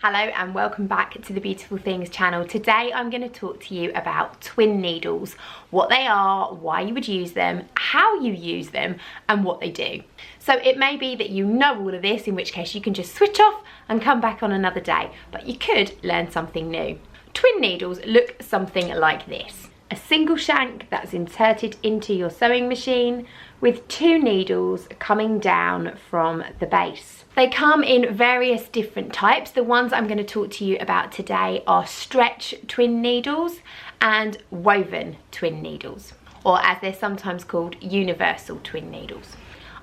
Hello and welcome back to the Beautiful Things channel. Today I'm going to talk to you about twin needles, what they are, why you would use them, how you use them and what they do. So it may be that you know all of this, in which case you can just switch off and come back on another day, but you could learn something new. Twin needles look something like this. A single shank that's inserted into your sewing machine with two needles coming down from the base. They come in various different types. The ones I'm going to talk to you about today are stretch twin needles and woven twin needles, or as they're sometimes called, universal twin needles.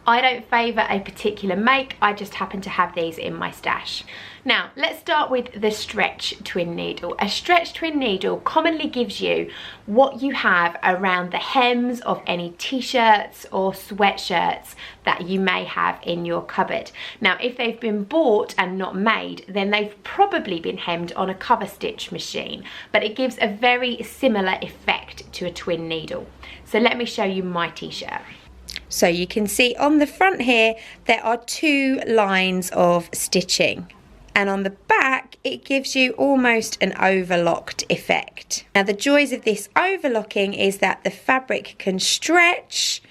I don't favour a particular make, I just happen to have these in my stash. Now, let's start with the stretch twin needle. A stretch twin needle commonly gives you what you have around the hems of any t-shirts or sweatshirts that you may have in your cupboard. Now, if they've been bought and not made, then they've probably been hemmed on a cover stitch machine, but it gives a very similar effect to a twin needle. So let me show you my t-shirt. So you can see on the front here, there are two lines of stitching. And on the back, it gives you almost an overlocked effect. Now the joys of this overlocking is that the fabric can stretch,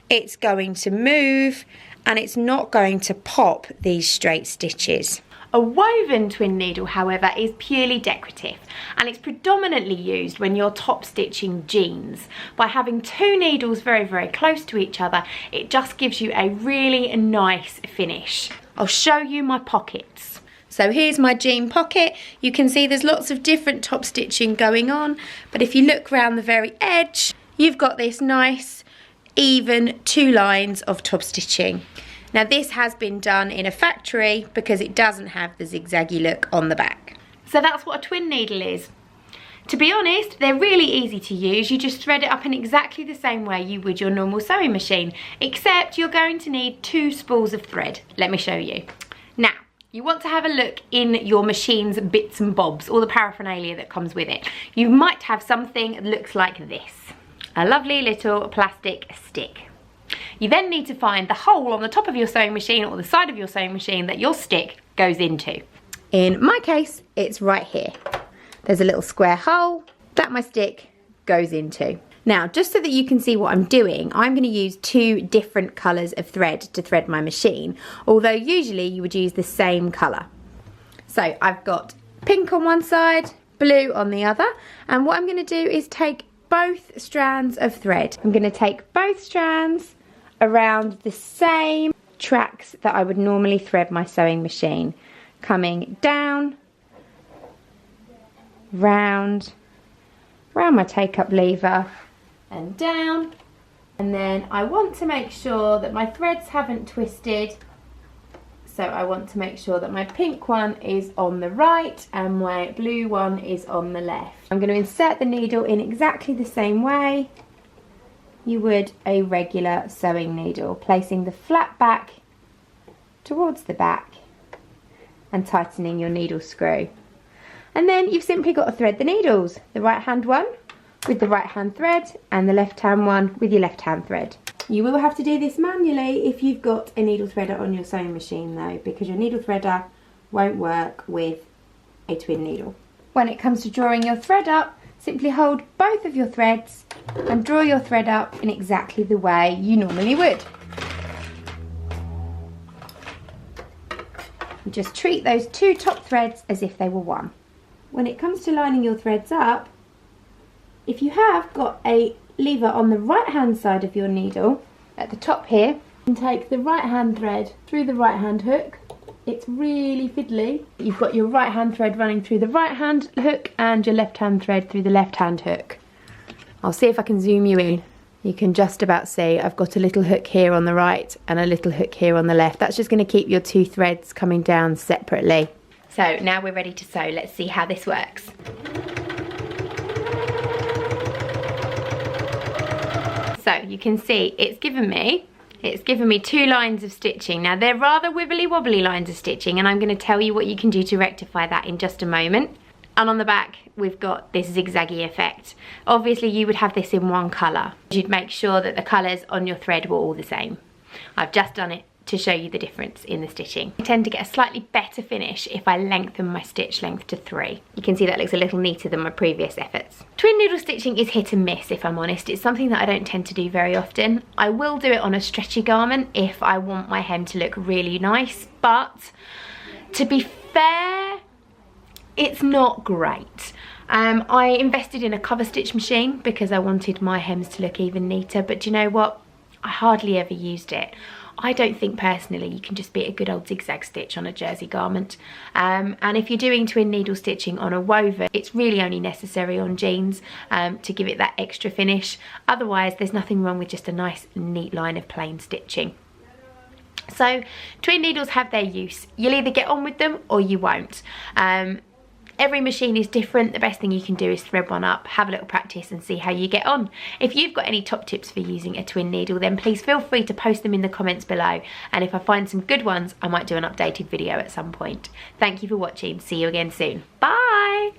it's going to move, and it's not going to pop these straight stitches. A woven twin needle, however, is purely decorative, and it's predominantly used when you're top stitching jeans. By having two needles very, very close to each other, it just gives you a really nice finish. I'll show you my pockets. So here's my jean pocket. You can see there's lots of different top stitching going on, but if you look around the very edge, you've got this nice, even two lines of top stitching. Now this has been done in a factory because it doesn't have the zigzaggy look on the back. So that's what a twin needle is. To be honest, they're really easy to use. You just thread it up in exactly the same way you would your normal sewing machine, except you're going to need two spools of thread. Let me show you. Now, you want to have a look in your machine's bits and bobs, all the paraphernalia that comes with it. You might have something that looks like this. A lovely little plastic stick. You then need to find the hole on the top of your sewing machine or the side of your sewing machine that your stick goes into. In my case, it's right here. There's a little square hole that my stick goes into. Now, just so that you can see what I'm doing, I'm going to use two different colours of thread to thread my machine, although usually you would use the same colour. So I've got pink on one side, blue on the other, and what I'm going to do is take both strands of thread. I'm going to take both strands around the same tracks that I would normally thread my sewing machine, coming down, round my take-up lever and down, and then I want to make sure that my threads haven't twisted, so I want to make sure that my pink one is on the right and my blue one is on the left. I'm going to insert the needle in exactly the same way you would a regular sewing needle, placing the flat back towards the back and tightening your needle screw. And then you've simply got to thread the needles, the right hand one with the right hand thread and the left hand one with your left hand thread. You will have to do this manually if you've got a needle threader on your sewing machine though, because your needle threader won't work with a twin needle. When it comes to drawing your thread up, simply hold both of your threads and draw your thread up in exactly the way you normally would. You just treat those two top threads as if they were one. When it comes to lining your threads up, if you have got a lever on the right hand side of your needle, at the top here, you can take the right hand thread through the right hand hook. It's really fiddly. You've got your right hand thread running through the right hand hook and your left hand thread through the left hand hook. I'll see if I can zoom you in. You can just about see I've got a little hook here on the right and a little hook here on the left. That's just going to keep your two threads coming down separately. So now we're ready to sew. Let's see how this works. So you can see it's given me two lines of stitching. Now they're rather wibbly wobbly lines of stitching, and I'm going to tell you what you can do to rectify that in just a moment. And on the back we've got this zigzaggy effect. Obviously you would have this in one colour. You'd make sure that the colours on your thread were all the same. I've just done it to show you the difference in the stitching. I tend to get a slightly better finish if I lengthen my stitch length to 3. You can see that looks a little neater than my previous efforts. Twin needle stitching is hit and miss, if I'm honest. It's something that I don't tend to do very often. I will do it on a stretchy garment if I want my hem to look really nice, but to be fair, it's not great. I invested in a cover stitch machine because I wanted my hems to look even neater, but do you know what? I hardly ever used it. I don't think personally you can just beat a good old zigzag stitch on a jersey garment. And if you're doing twin needle stitching on a woven, it's really only necessary on jeans to give it that extra finish. Otherwise, there's nothing wrong with just a nice neat line of plain stitching. So twin needles have their use. You'll either get on with them or you won't. Every machine is different. The best thing you can do is thread one up, have a little practice and see how you get on. If you've got any top tips for using a twin needle, then please feel free to post them in the comments below. And if I find some good ones, I might do an updated video at some point. Thank you for watching. See you again soon. Bye.